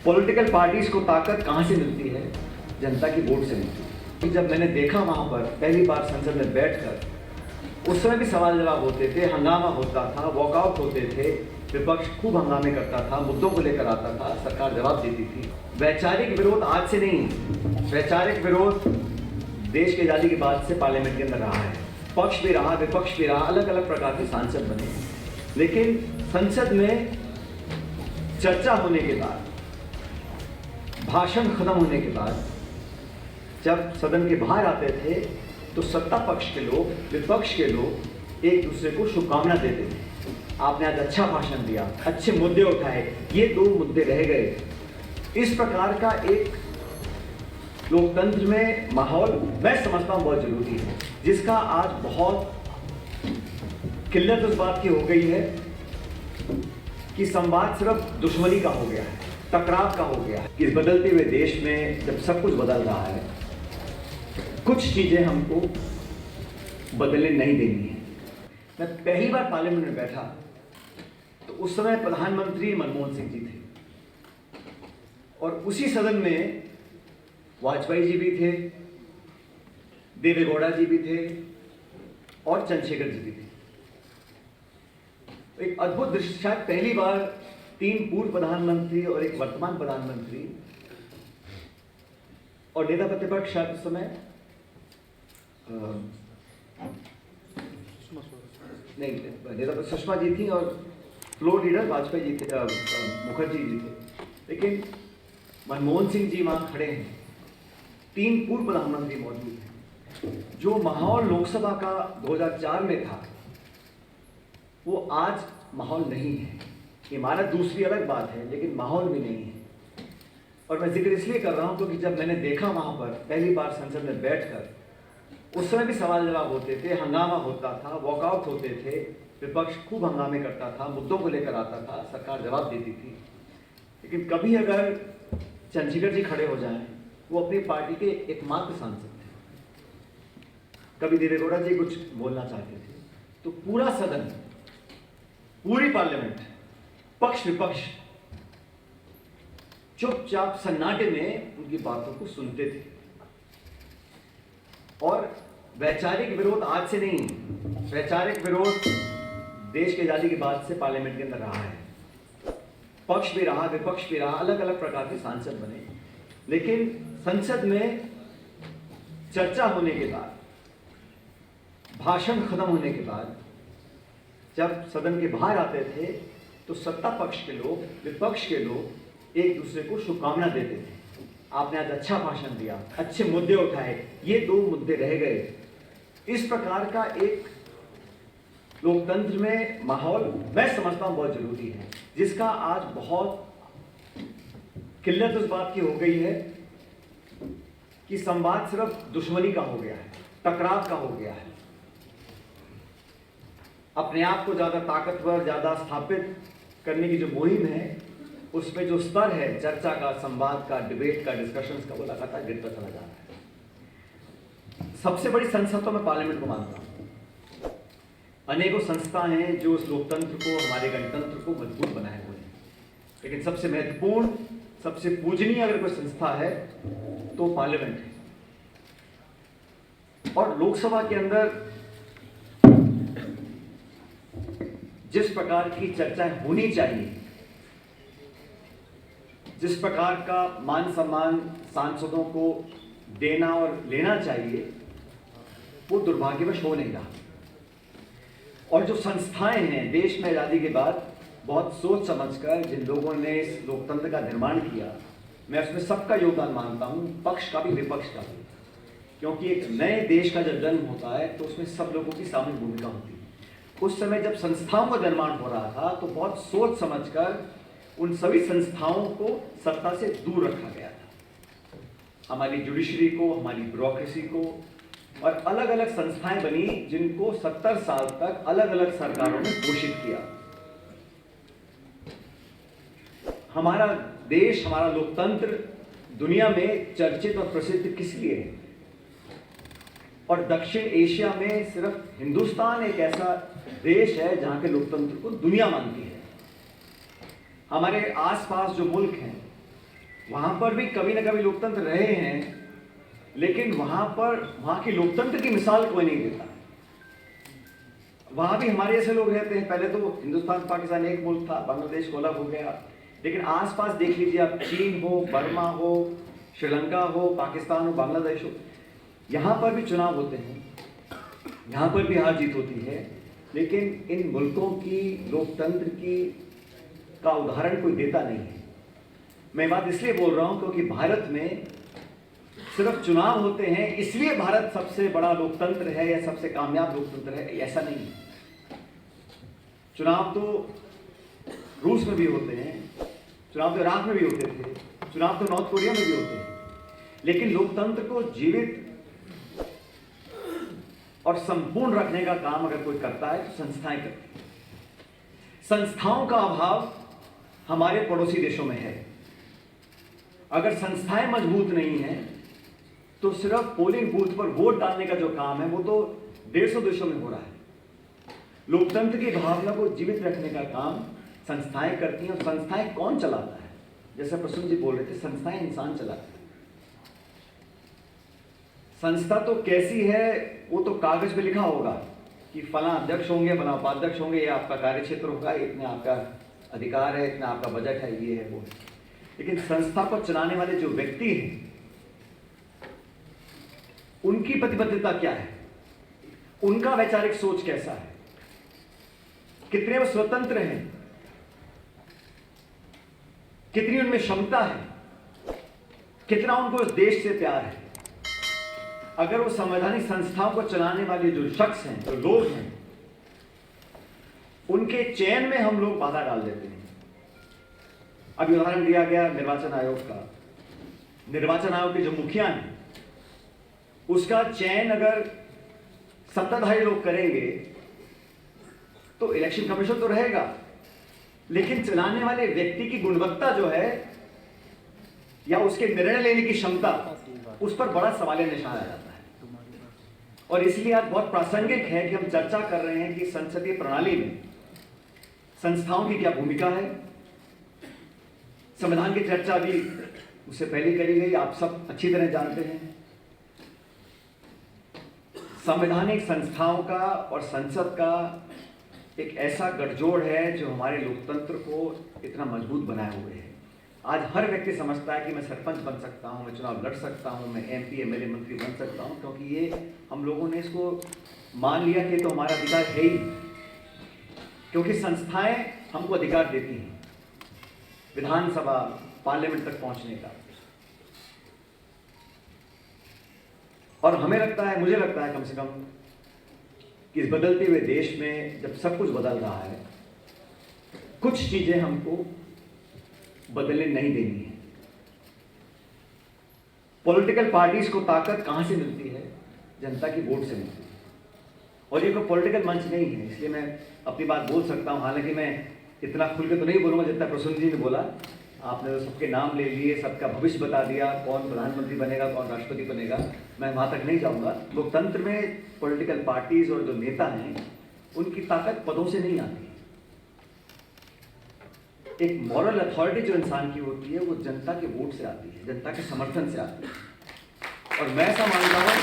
Political parties को ताकत कहाँ से मिलती है? जनता की वोट से मिलती है। जब मैंने देखा वहाँ पर पहली बार संसद में बैठकर, उस समय भी सवाल जवाब होते थे, हंगामा होता था, वॉकआउट होते थे, विपक्ष खूब हंगामे करता था, मुद्दों को लेकर आता था, सरकार जवाब देती थी। वैचारिक विरोध आज से नहीं है। वैचारिक विरोध देश की आज़ादी के बाद से पार्लियामेंट के अंदर रहा है। पक्ष भी रहा, विपक्ष भी रहा, अलग अलग प्रकार के सांसद बने, लेकिन संसद में चर्चा होने के बाद, भाषण खत्म होने के बाद जब सदन के बाहर आते थे तो सत्ता पक्ष के लोग, विपक्ष के लोग एक दूसरे को शुभकामना देते थे। आपने आज अच्छा भाषण दिया, अच्छे मुद्दे उठाए, ये 2 मुद्दे रह गए। इस प्रकार का एक लोकतंत्र में माहौल मैं समझता हूं बहुत जरूरी है, जिसका आज बहुत किल्लत उस बात की हो गई है कि संवाद सिर्फ दुश्मनी का हो गया है, टकराव का हो गया है। इस बदलते हुए देश में जब सब कुछ बदल रहा है, कुछ चीजें हमको बदलने नहीं देनी है। मैं पहली बार पार्लियामेंट में बैठा तो उस समय प्रधानमंत्री मनमोहन सिंह जी थे, और उसी सदन में वाजपेयी जी भी थे, देवेगौड़ा जी भी थे और चंद्रशेखर जी भी थे। एक अद्भुत दृश्य, शायद पहली बार 3 पूर्व प्रधानमंत्री और एक वर्तमान प्रधानमंत्री और नेता प्रतिपक्ष शायद उस समय नहीं, नेता सुषमा जी थी और फ्लोर लीडर वाजपेयी जी थे, मुखर्जी जी थे, लेकिन मनमोहन सिंह जी वहां खड़े हैं। 3 पूर्व प्रधानमंत्री मौजूद हैं। जो माहौल लोकसभा का 2004 में था, वो आज माहौल नहीं है। इमारत दूसरी अलग बात है, लेकिन माहौल भी नहीं है। और मैं जिक्र इसलिए कर रहा हूं क्योंकि जब मैंने देखा वहां पर पहली बार संसद में बैठकर, उस समय भी सवाल जवाब होते थे, हंगामा होता था, वॉकआउट होते थे, विपक्ष खूब हंगामे करता था, मुद्दों को लेकर आता था, सरकार जवाब देती थी। लेकिन कभी अगर चंद्रशेखर जी खड़े हो जाएं, वो अपनी पार्टी के एकमात्र सांसद थे, कभी देवेगौड़ा जी कुछ बोलना चाहते थे तो पूरा सदन, पूरी पार्लियामेंट, पक्ष विपक्ष चुपचाप सन्नाटे में उनकी बातों को सुनते थे। और वैचारिक विरोध आज से नहीं, वैचारिक विरोध देश की आजादी के बाद से पार्लियामेंट के अंदर रहा है। पक्ष भी रहा, विपक्ष भी रहा, अलग अलग प्रकार के सांसद बने, लेकिन संसद में चर्चा होने के बाद, भाषण खत्म होने के बाद जब सदन के बाहर आते थे तो सत्ता पक्ष के लोग, विपक्ष के लोग एक दूसरे को शुभकामना देते थे। आपने आज अच्छा भाषण दिया, अच्छे मुद्दे उठाए, ये 2 मुद्दे रह गए। इस प्रकार का एक लोकतंत्र में माहौल मैं समझता हूं बहुत जरूरी है, जिसका आज बहुत किल्लत उस बात की हो गई है कि संवाद सिर्फ दुश्मनी का हो गया है, टकराव का हो गया है। अपने आप को ज्यादा ताकतवर, ज्यादा स्थापित करने की जो मुहिम है, उसमें जो स्तर है चर्चा का, संवाद का, डिबेट का, डिस्कशंस का, वो लगातार गिरता चला जा रहा है। सबसे बड़ी संस्था तो मैं पार्लियामेंट को मानता हूं। अनेकों संस्थाएं हैं जो उस लोकतंत्र को, हमारे गणतंत्र को मजबूत बनाए हुए हैं, लेकिन सबसे महत्वपूर्ण, सबसे पूजनीय अगर कोई संस्था है तो पार्लियामेंट है। और लोकसभा के अंदर जिस प्रकार की चर्चाएं होनी चाहिए, जिस प्रकार का मान सम्मान सांसदों को देना और लेना चाहिए, वो दुर्भाग्यवश हो नहीं रहा। और जो संस्थाएं हैं देश में आजादी के बाद बहुत सोच समझकर जिन लोगों ने इस लोकतंत्र का निर्माण किया, मैं उसमें सबका योगदान मानता हूं, पक्ष का भी, विपक्ष का भी, क्योंकि एक नए देश का जब जन्म होता है तो उसमें सब लोगों की सामूहिक भूमिका होती है। उस समय जब संस्थाओं का निर्माण हो रहा था तो बहुत सोच समझकर उन सभी संस्थाओं को सत्ता से दूर रखा गया था। हमारी जुडिशरी को, हमारी ब्यूरोक्रेसी को, और अलग अलग संस्थाएं बनी जिनको 70 साल तक अलग अलग सरकारों ने पोषित किया। हमारा देश, हमारा लोकतंत्र दुनिया में चर्चित और प्रसिद्ध किस लिए है? और दक्षिण एशिया में सिर्फ हिंदुस्तान एक ऐसा देश है जहां के लोकतंत्र को दुनिया मानती है। हमारे आसपास जो मुल्क हैं वहां पर भी कभी ना कभी लोकतंत्र रहे हैं, लेकिन वहां की लोकतंत्र की मिसाल कोई नहीं देता। वहां भी हमारे जैसे लोग रहते हैं। पहले तो हिंदुस्तान पाकिस्तान एक मुल्क था, बांग्लादेश को अलग हो गया, लेकिन आसपास देख लीजिए आप, चीन हो, बर्मा हो, श्रीलंका हो, पाकिस्तान हो, बांग्लादेश हो, यहाँ पर भी चुनाव होते हैं, यहाँ पर भी हार जीत होती है, लेकिन इन मुल्कों की लोकतंत्र की का उदाहरण कोई देता नहीं है। मैं बात इसलिए बोल रहा हूँ क्योंकि भारत में सिर्फ चुनाव होते हैं इसलिए भारत सबसे बड़ा लोकतंत्र है या सबसे कामयाब लोकतंत्र है, ऐसा नहीं है। चुनाव तो रूस में भी होते हैं, चुनाव तो इराक में भी होते थे, चुनाव तो नॉर्थ कोरिया में भी होते हैं, लेकिन लोकतंत्र को जीवित और संपूर्ण रखने का काम अगर कोई करता है तो संस्थाएं करती हैं। संस्थाओं का अभाव हमारे पड़ोसी देशों में है। अगर संस्थाएं मजबूत नहीं हैं तो सिर्फ पोलिंग बूथ पर वोट डालने का जो काम है वो तो 150 देशों में हो रहा है। लोकतंत्र की भावना को जीवित रखने का काम संस्थाएं करती हैं। और संस्थाएं कौन चलाता है? जैसे प्रसून जी बोल रहे थे, संस्थाएं इंसान चलाते हैं। संस्था तो कैसी है वो तो कागज पे लिखा होगा कि फला अध्यक्ष होंगे, फला उपाध्यक्ष होंगे, ये आपका कार्यक्षेत्र होगा, इतने आपका अधिकार है, इतना आपका बजट है, ये है वो है। लेकिन संस्था को चलाने वाले जो व्यक्ति हैं उनकी प्रतिबद्धता क्या है, उनका वैचारिक सोच कैसा है, कितने वो स्वतंत्र हैं, कितनी उनमें क्षमता है, कितना उनको उस देश से प्यार है। अगर वो संवैधानिक संस्थाओं को चलाने वाले जो शख्स हैं, जो लोग हैं, उनके चयन में हम लोग बाधा डाल देते हैं। अभी उदाहरण दिया गया निर्वाचन आयोग का। निर्वाचन आयोग के जो मुखिया हैं उसका चयन अगर सत्ताधारी लोग करेंगे तो इलेक्शन कमीशन तो रहेगा, लेकिन चलाने वाले व्यक्ति की गुणवत्ता जो है या उसके निर्णय लेने की क्षमता, उस पर बड़ा सवालिया निशान आ जाता है। और इसलिए आज बहुत प्रासंगिक है कि हम चर्चा कर रहे हैं कि संसदीय प्रणाली में संस्थाओं की क्या भूमिका है। संविधान की चर्चा भी उससे पहले करी गई, आप सब अच्छी तरह जानते हैं। संवैधानिक संस्थाओं का और संसद का एक ऐसा गठजोड़ है जो हमारे लोकतंत्र को इतना मजबूत बनाए हुए है। आज हर व्यक्ति समझता है कि मैं सरपंच बन सकता हूं, मैं चुनाव लड़ सकता हूं, मैं एमपी एमएलए मंत्री बन सकता हूं, क्योंकि ये हम लोगों ने इसको मान लिया कि तो हमारा अधिकार है ही, क्योंकि संस्थाएं हमको अधिकार देती हैं विधानसभा पार्लियामेंट तक पहुंचने का। और हमें लगता है, मुझे लगता है कम से कम, कि इस बदलते हुए देश में जब सब कुछ बदल रहा है, कुछ चीजें हमको बदलने नहीं देनी है। पॉलिटिकल पार्टीज को ताकत कहां से मिलती है? जनता की वोट से मिलती है। और ये कोई पॉलिटिकल मंच नहीं है, इसलिए मैं अपनी बात बोल सकता हूं। हालांकि मैं इतना खुल के तो नहीं बोलूंगा जितना प्रसून जी ने बोला। आपने तो सबके नाम ले लिए, सबका भविष्य बता दिया, कौन प्रधानमंत्री बनेगा, कौन राष्ट्रपति बनेगा, मैं वहां तक नहीं जाऊंगा। लोकतंत्र में पॉलिटिकल पार्टीज और जो नेता हैं उनकी ताकत पदों से नहीं आती। एक मॉरल अथॉरिटी जो इंसान की होती है वो जनता के वोट से आती है, जनता के समर्थन से आती है। और मैं ऐसा मानता हूं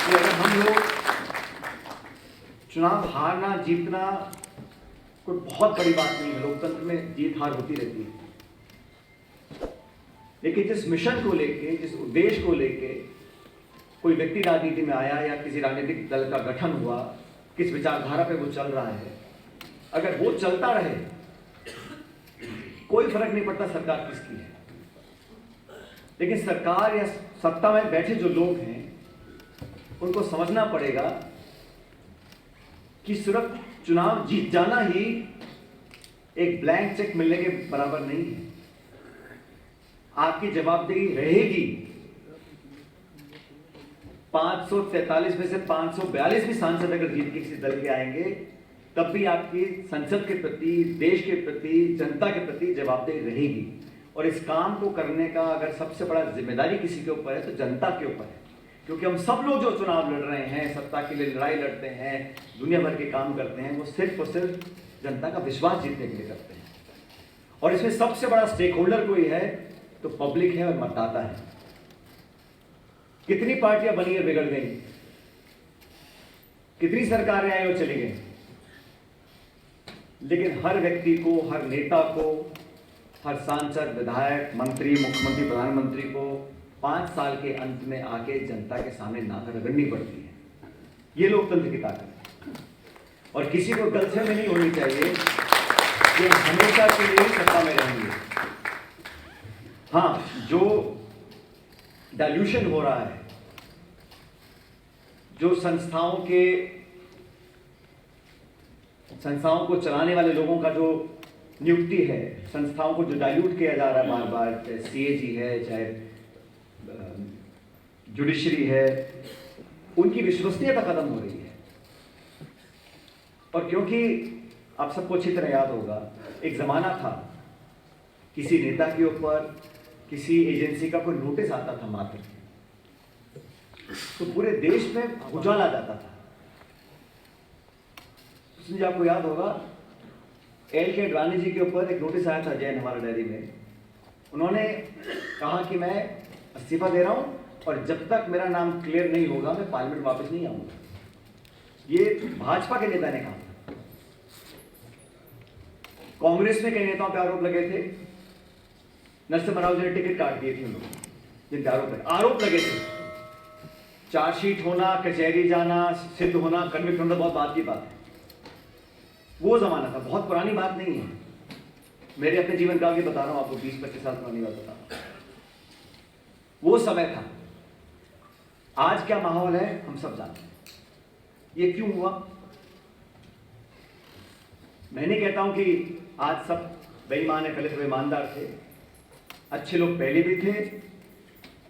कि अगर हम लोग चुनाव हारना जीतना कोई बहुत बड़ी बात नहीं है, लोकतंत्र में जीत हार होती रहती है, लेकिन जिस मिशन को लेके, जिस उद्देश्य को लेके कोई व्यक्ति राजनीति में आया या किसी राजनीतिक दल का गठन हुआ, किस विचारधारा पे वो चल रहा है, अगर वो चलता रहे कोई फर्क नहीं पड़ता सरकार किसकी है। लेकिन सरकार या सत्ता में बैठे जो लोग हैं उनको समझना पड़ेगा कि सिर्फ चुनाव जीत जाना ही एक ब्लैंक चेक मिलने के बराबर नहीं है। आपकी जवाबदेही रहेगी। 543 में से 542 भी सांसद अगर जीत के किसी दल के आएंगे तब भी आपकी संसद के प्रति, देश के प्रति, जनता के प्रति जवाबदेही रहेगी। और इस काम को करने का अगर सबसे बड़ा जिम्मेदारी किसी के ऊपर है तो जनता के ऊपर है, क्योंकि हम सब लोग जो चुनाव लड़ रहे हैं, सत्ता के लिए लड़ाई लड़ते हैं, दुनिया भर के काम करते हैं, वो सिर्फ और सिर्फ जनता का विश्वास जीतने के लिए करते हैं। और इसमें सबसे बड़ा स्टेक होल्डर कोई है तो पब्लिक है और मतदाता है। कितनी पार्टियां बनी और बिगड़ गई, कितनी सरकारें आई और चली गई, लेकिन हर व्यक्ति को, हर नेता को, हर सांसद, विधायक, मंत्री, मुख्यमंत्री, प्रधानमंत्री को 5 साल के अंत में आके जनता के सामने नाक रगड़नी पड़ती है। ये लोकतंत्र की ताकत है। और किसी को गलतफहमी नहीं होनी चाहिए कि हमेशा के लिए सत्ता में रहेंगे। हाँ, जो डाइल्यूशन हो रहा है, जो संस्थाओं को चलाने वाले लोगों का जो नियुक्ति है, संस्थाओं को जो डाइल्यूट किया जा रहा है बार बार, चाहे सीएजी है, चाहे जुडिशरी है, उनकी विश्वसनीयता खत्म हो रही है। और क्योंकि आप सबको अच्छी तरह याद होगा, एक जमाना था किसी नेता के ऊपर किसी एजेंसी का कोई नोटिस आता था मात्र, तो पूरे देश में उजाला जाता था। उसमें आपको याद होगा, एल के अडवाणी जी के ऊपर एक नोटिस आया था जैन हमारा डायरी में। उन्होंने कहा कि मैं इस्तीफा दे रहा हूं और जब तक मेरा नाम क्लियर नहीं होगा मैं पार्लियामेंट वापस नहीं आऊंगा। ये भाजपा के नेता ने कहा। कांग्रेस में कई नेताओं पर आरोप लगे थे, नरसिम्हा राव जी ने टिकट काट दिए थे उन लोगों, जिनके आरोप लगे थे। चार्जशीट होना, कचहरी जाना, सिद्ध होना, कन्विक्ट होना बहुत बात की बात है। वो जमाना था, बहुत पुरानी बात नहीं है। मेरे अपने जीवन काल की बता रहा हूं आपको, 20-25 साल पुरानी बात बता रहा हूं। वो समय था। आज क्या माहौल है हम सब जानते हैं। ये क्यों हुआ? मैं नहीं कहता हूं कि आज सब बेईमान है, गलत व ईमानदार थे। अच्छे लोग पहले भी थे,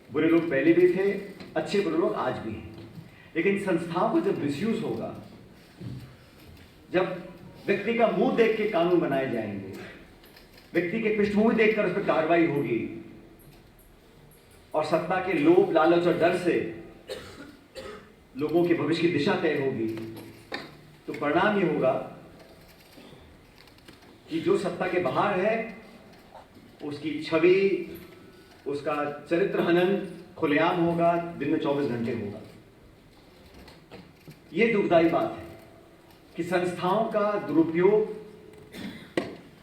बुरे लोग पहले भी थे, अच्छे बुरे लोग आज भी हैं। लेकिन संस्थाओं को जब मिसयूज होगा, जब व्यक्ति का मुंह देख के कानून बनाए जाएंगे, व्यक्ति के पृष्ठभूमि देखकर उस पर कार्रवाई होगी, और सत्ता के लोभ, लालच और डर से लोगों के भविष्य की दिशा तय होगी, तो परिणाम ये होगा कि जो सत्ता के बाहर है उसकी छवि, उसका चरित्र हनन खुलेआम होगा, दिन में 24 घंटे होगा। ये दुखदाई बात है कि संस्थाओं का दुरुपयोग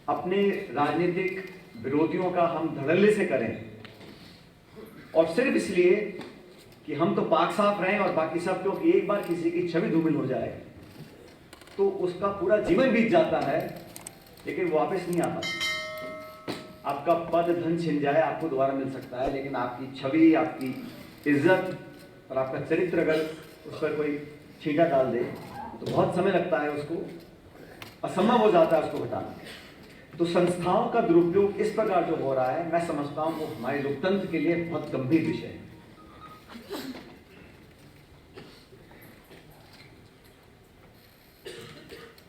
अपने राजनीतिक विरोधियों का हम धड़ल्ले से करें, और सिर्फ इसलिए कि हम तो पाक साफ रहें और बाकी सब, क्योंकि एक बार किसी की छवि धूमिल हो जाए तो उसका पूरा जीवन बीत जाता है, लेकिन वो वापस नहीं आता। आपका पद धन छिन जाए, आपको दोबारा मिल सकता है, लेकिन आपकी छवि, आपकी इज्जत और आपका चरित्र अगर उस पर कोई छींटा डाल दे तो बहुत समय लगता है, उसको असंभव हो जाता है उसको हटाना। तो संस्थाओं का दुरुपयोग इस प्रकार जो हो रहा है, मैं समझता हूं वो हमारे लोकतंत्र के लिए बहुत गंभीर विषय है।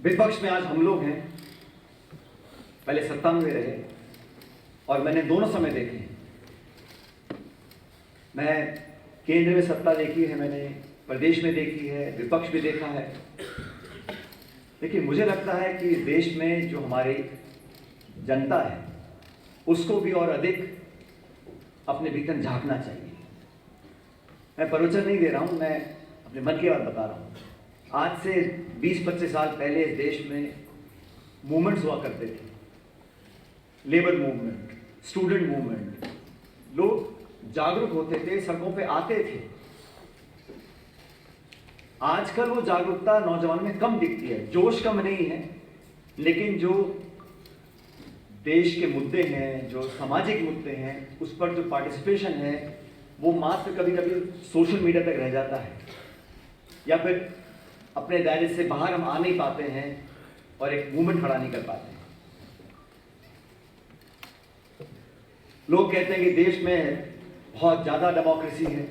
विपक्ष में आज हम लोग हैं, पहले सत्ता में रहे, और मैंने दोनों समय देखे हैं। मैं केंद्र में सत्ता देखी है, मैंने प्रदेश में देखी है, विपक्ष भी देखा है। लेकिन मुझे लगता है कि देश में जो हमारी जनता है उसको भी और अधिक अपने भीतर झांकना चाहिए। मैं प्रवचन नहीं दे रहा हूं, मैं अपने मन की बात बता रहा हूं। आज से 20-25 साल पहले इस देश में मूवमेंट्स हुआ करते थे, लेबर मूवमेंट, स्टूडेंट मूवमेंट। लोग जागरूक होते थे, सड़कों पे आते थे। आजकल वो जागरूकता नौजवान में कम दिखती है, जोश कम नहीं है, लेकिन जो देश के मुद्दे हैं, जो सामाजिक मुद्दे हैं, उस पर जो पार्टिसिपेशन है वो मात्र कभी कभी सोशल मीडिया तक रह जाता है, या फिर अपने दायरे से बाहर हम आ नहीं पाते हैं और एक मूवमेंट खड़ा नहीं कर पाते हैं। लोग कहते हैं कि देश में बहुत ज़्यादा डेमोक्रेसी है,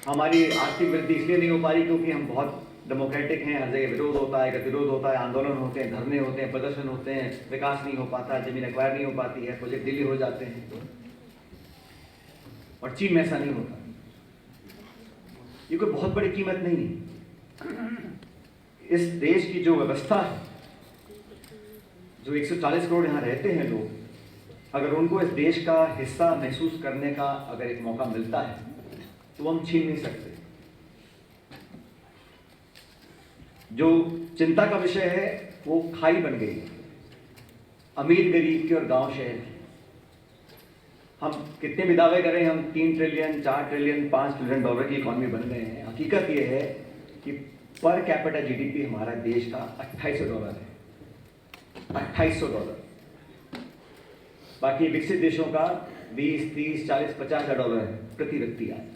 हमारी आर्थिक वृद्धि इसलिए नहीं हो पा रही क्योंकि हम बहुत डेमोक्रेटिक हैं, हर जगह विरोध होता है, गतिरोध होता है, आंदोलन होते हैं, धरने होते हैं, प्रदर्शन होते हैं, विकास नहीं हो पाता, जमीन एक्वायर नहीं हो पाती है, प्रोजेक्ट डिले हो जाते हैं। और चीन में ऐसा नहीं होता। ये कोई बहुत बड़ी कीमत नहीं है। इस देश की जो व्यवस्था है, जो 140 करोड़ यहाँ रहते हैं लोग, अगर उनको इस देश का हिस्सा महसूस करने का अगर एक मौका मिलता है तो हम छीन नहीं सकते। जो चिंता का विषय है वो खाई बन गई है, अमीर गरीब की और गांव शहर की। हम कितने भी दावे करें, हम 3 ट्रिलियन 4 ट्रिलियन 5 ट्रिलियन डॉलर की इकॉनमी बन गए हैं। हकीकत ये है कि पर कैपिटा जीडीपी हमारा देश का $2800 है, $2800। बाकी विकसित देशों का 20, 30, 40, $50,000 है प्रति व्यक्ति आज।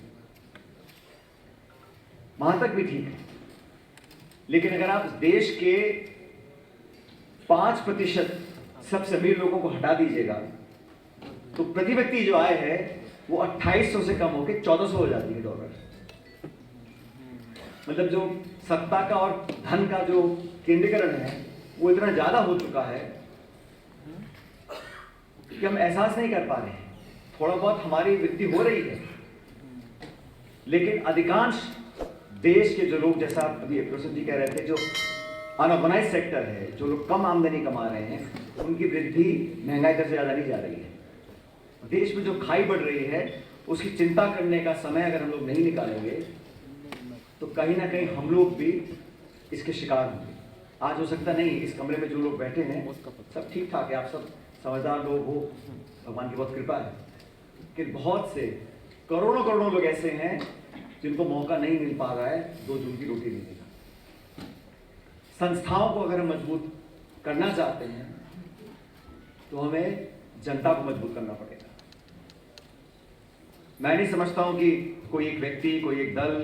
वहां तक भी ठीक है, लेकिन अगर आप देश के 5% सबसे अमीर लोगों को हटा दीजिएगा तो प्रति व्यक्ति जो आय है वो 2800 से कम होकर 1400 हो जाती है डॉलर। मतलब जो सत्ता का और धन का जो केंद्रीकरण है वो इतना ज्यादा हो चुका है कि हम एहसास नहीं कर पा रहे हैं। थोड़ा बहुत हमारी वृद्धि हो रही है, लेकिन अधिकांश देश के जो लोग, जैसा अभी प्रसन्न जी कह रहे थे, जो अनऑर्गेनाइज सेक्टर है, जो लोग कम आमदनी कमा रहे हैं, उनकी वृद्धि महंगाई दर से ज्यादा नहीं जा रही है। देश में जो खाई बढ़ रही है उसकी चिंता करने का समय अगर हम लोग नहीं निकालेंगे तो कहीं ना कहीं हम लोग भी इसके शिकार होंगे। आज हो सकता नहीं, इस कमरे में जो लोग बैठे हैं सब ठीक ठाक है, आप सब समझदार लोग हो, भगवान की बहुत कृपा है, कि बहुत से करोड़ों करोड़ों लोग ऐसे हैं जिनको मौका नहीं मिल पा रहा है 2 जून की रोटी देने का। संस्थाओं को अगर हम मजबूत करना चाहते हैं तो हमें जनता को मजबूत करना पड़ेगा। मैं नहीं समझता हूं कि कोई एक व्यक्ति, कोई एक दल,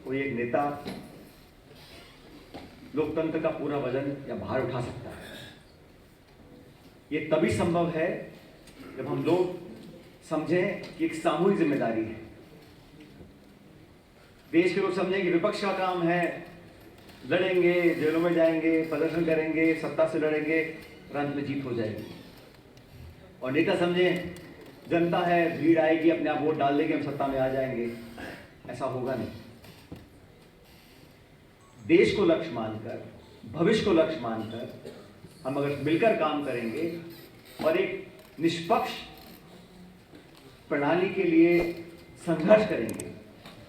कोई एक नेता लोकतंत्र का पूरा वजन या भार उठा सकता है। ये तभी संभव है जब हम लोग समझें कि एक सामूहिक जिम्मेदारी है। देश के लोग समझें कि विपक्ष का काम है लड़ेंगे, जेलों में जाएंगे, प्रदर्शन करेंगे, सत्ता से लड़ेंगे, अंत में जीत हो जाएगी। और नेता समझें जनता है, भीड़ आएगी, अपने आप वोट डाल देंगे, हम सत्ता में आ जाएंगे। ऐसा होगा नहीं। देश को लक्ष्य मानकर, भविष्य को लक्ष्य मानकर हम अगर मिलकर काम करेंगे और एक निष्पक्ष प्रणाली के लिए संघर्ष करेंगे।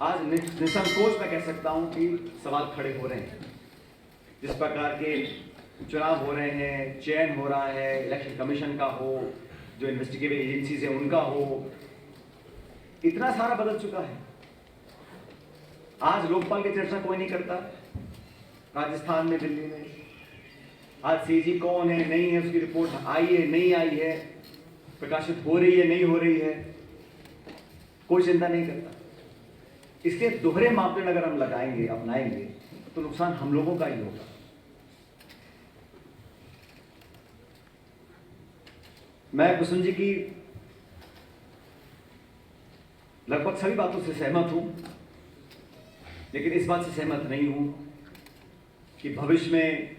आज निसंकोच मैं कह सकता हूं कि सवाल खड़े हो रहे हैं। जिस प्रकार के चुनाव हो रहे हैं, चयन हो रहा है, इलेक्शन कमीशन का हो, जो इन्वेस्टिगेटिव एजेंसीज है उनका हो, इतना सारा बदल चुका है। आज लोकपाल की चर्चा कोई नहीं करता। राजस्थान में, दिल्ली में आज सीजी कौन है, नहीं है, उसकी रिपोर्ट आई है, नहीं आई है, प्रकाशित हो रही है, नहीं हो रही है, कोई चिंता नहीं करता। इसलिए दोहरे मापदंड अगर हम लगाएंगे, अपनाएंगे, तो नुकसान हम लोगों का ही होगा। मैं कुसुम जी की लगभग सभी बातों से सहमत हूं, लेकिन इस बात से सहमत नहीं हूं कि भविष्य में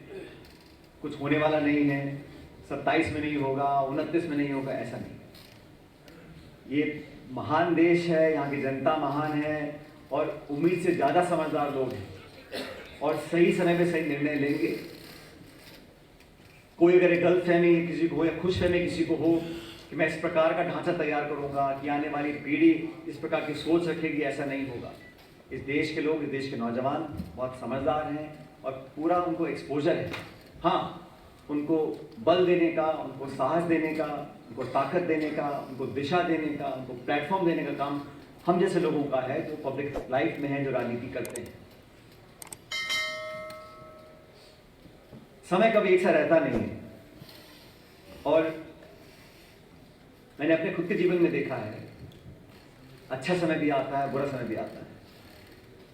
कुछ होने वाला नहीं है, 27 में नहीं होगा, 29 में नहीं होगा, ऐसा नहीं। ये महान देश है, यहाँ की जनता महान है और उम्मीद से ज्यादा समझदार लोग हैं और सही समय पे सही निर्णय लेंगे। कोई अगर एक गलतफहमी किसी को हो या खुशफहमी किसी को हो कि मैं इस प्रकार का ढांचा तैयार करूंगा कि आने वाली पीढ़ी इस प्रकार की सोच रखेगी, ऐसा नहीं होगा। इस देश के लोग, इस देश के नौजवान बहुत समझदार हैं और पूरा उनको एक्सपोजर है। हाँ, उनको बल देने का, उनको साहस देने का, उनको ताकत देने का, उनको दिशा देने का, उनको प्लेटफॉर्म देने का काम हम जैसे लोगों का है जो पब्लिक लाइफ में है, जो राजनीति करते हैं। समय कभी एक सा रहता नहीं है और मैंने अपने खुद के जीवन में देखा है, अच्छा समय भी आता है, बुरा समय भी आता है,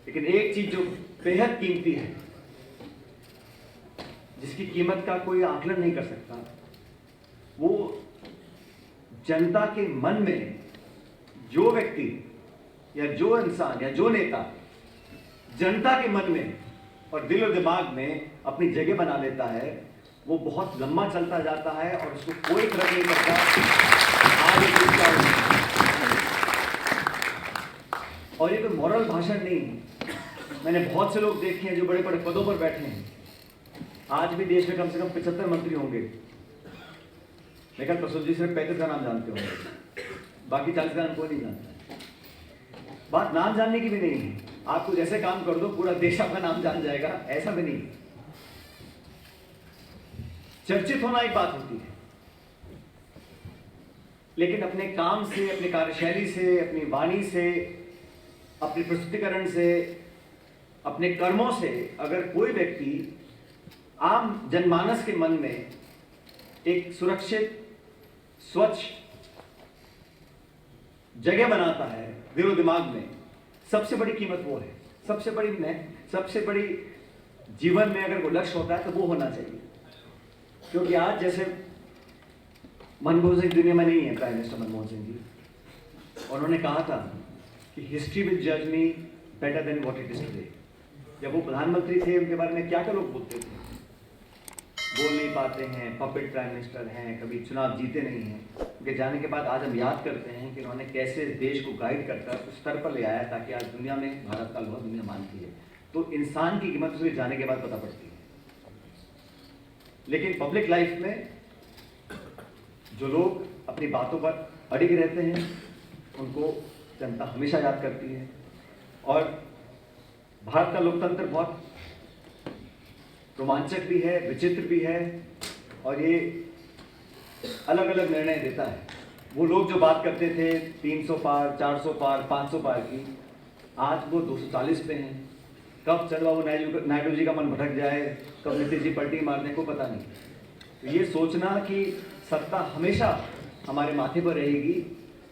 लेकिन एक चीज जो बेहद कीमती है, जिसकी कीमत का कोई आकलन नहीं कर सकता, वो जनता के मन में जो व्यक्ति या जो इंसान या जो नेता जनता के मन में और दिल और दिमाग में अपनी जगह बना लेता है, वो बहुत लंबा चलता जाता है और उसको कोई फर्क नहीं पड़ता आगे। और ये कोई मॉरल भाषण नहीं है। मैंने बहुत से लोग देखे हैं जो बड़े बड़े पदों पर बैठे हैं। आज भी देश में कम से कम 75 मंत्री होंगे। मेरे ख्याल प्रसून जी सिर्फ 35 का नाम जानते होंगे, बाकी 40 का नाम कोई नहीं जानता। बात नाम जानने की भी नहीं है, आप कुछ ऐसे काम कर दो पूरा देश आपका नाम जान जाएगा, ऐसा भी नहीं। चर्चित होना एक बात होती है, लेकिन अपने काम से, अपनी कार्यशैली से, अपनी वाणी से, अपने प्रस्तुतिकरण से, अपने कर्मों से अगर कोई व्यक्ति आम जनमानस के मन में एक सुरक्षित, स्वच्छ जगह बनाता है दिलो दिमाग में, सबसे बड़ी कीमत वो है। सबसे बड़ी जीवन में अगर वो लक्ष्य होता है तो वो होना चाहिए। क्योंकि आज जैसे मनमोहन सिंह दुनिया में नहीं है, प्राइम मिनिस्टर मनमोहन सिंह जी, उन्होंने कहा था कि हिस्ट्री विल जज me better than what it is today. जब वो प्रधानमंत्री थे उनके बारे में क्या क्या लोग बोलते थे, बोल नहीं पाते हैं, पपेट प्राइम मिनिस्टर हैं, कभी चुनाव जीते नहीं हैं। उनके जाने के बाद आज हम याद करते हैं कि उन्होंने कैसे देश को गाइड करकर उस स्तर पर ले आया ताकि आज दुनिया में भारत का लोहा दुनिया मानती है। तो इंसान की कीमत उसे जाने के बाद पता पड़ती है। लेकिन पब्लिक लाइफ में जो लोग अपनी बातों पर अड़िग रहते हैं उनको जनता हमेशा याद करती है। और भारत का लोकतंत्र बहुत रोमांचक भी है, विचित्र भी है, और ये अलग अलग निर्णय देता है। वो लोग जो बात करते थे 300 पार, 400 पार, 500 पार की, आज वो 240 पे हैं। कब चंद्रबाबू नायडू जी का मन भटक जाए, कब नीतीश जी पलटी मार दें, को पता नहीं। तो ये सोचना कि सत्ता हमेशा हमारे माथे पर रहेगी,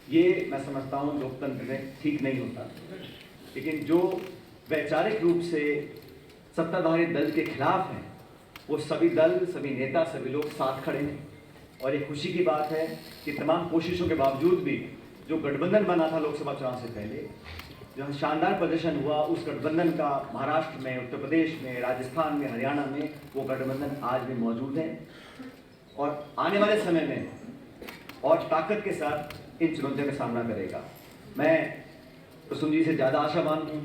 ये मैं समझता हूँ लोकतंत्र में ठीक नहीं होता। लेकिन जो वैचारिक रूप से सत्ताधारी दल के खिलाफ हैं, वो सभी दल, सभी नेता, सभी लोग साथ खड़े हैं। और ये खुशी की बात है कि तमाम कोशिशों के बावजूद भी जो गठबंधन बना था लोकसभा चुनाव से पहले, जो शानदार प्रदर्शन हुआ, उस गठबंधन का महाराष्ट्र में, उत्तर प्रदेश में, राजस्थान में, हरियाणा में वो गठबंधन आज भी मौजूद है और आने वाले समय में और ताकत के साथ इन चुनौतियों का सामना करेगा। मैं प्रसून जी से ज़्यादा आशावान हूँ।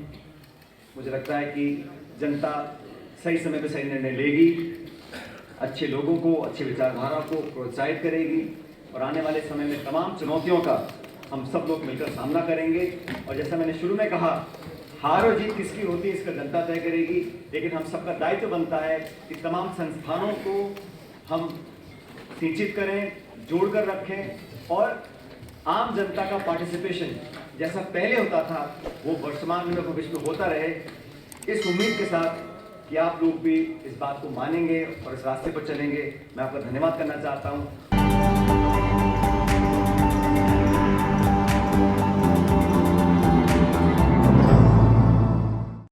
मुझे लगता है कि जनता सही समय पर सही निर्णय लेगी, अच्छे लोगों को, अच्छे विचारधारा को प्रोत्साहित करेगी और आने वाले समय में तमाम चुनौतियों का हम सब लोग मिलकर सामना करेंगे। और जैसा मैंने शुरू में कहा, हार और जीत किसकी होती है इसका जनता तय करेगी, लेकिन हम सबका दायित्व बनता है कि तमाम संस्थानों को हम सिंचित करें, जोड़कर रखें और आम जनता का पार्टिसिपेशन जैसा पहले होता था वो वर्तमान में भविष्य में होता रहे, इस उम्मीद के साथ कि आप लोग भी इस बात को मानेंगे और इस रास्ते पर चलेंगे। मैं आपका धन्यवाद करना चाहता हूँ।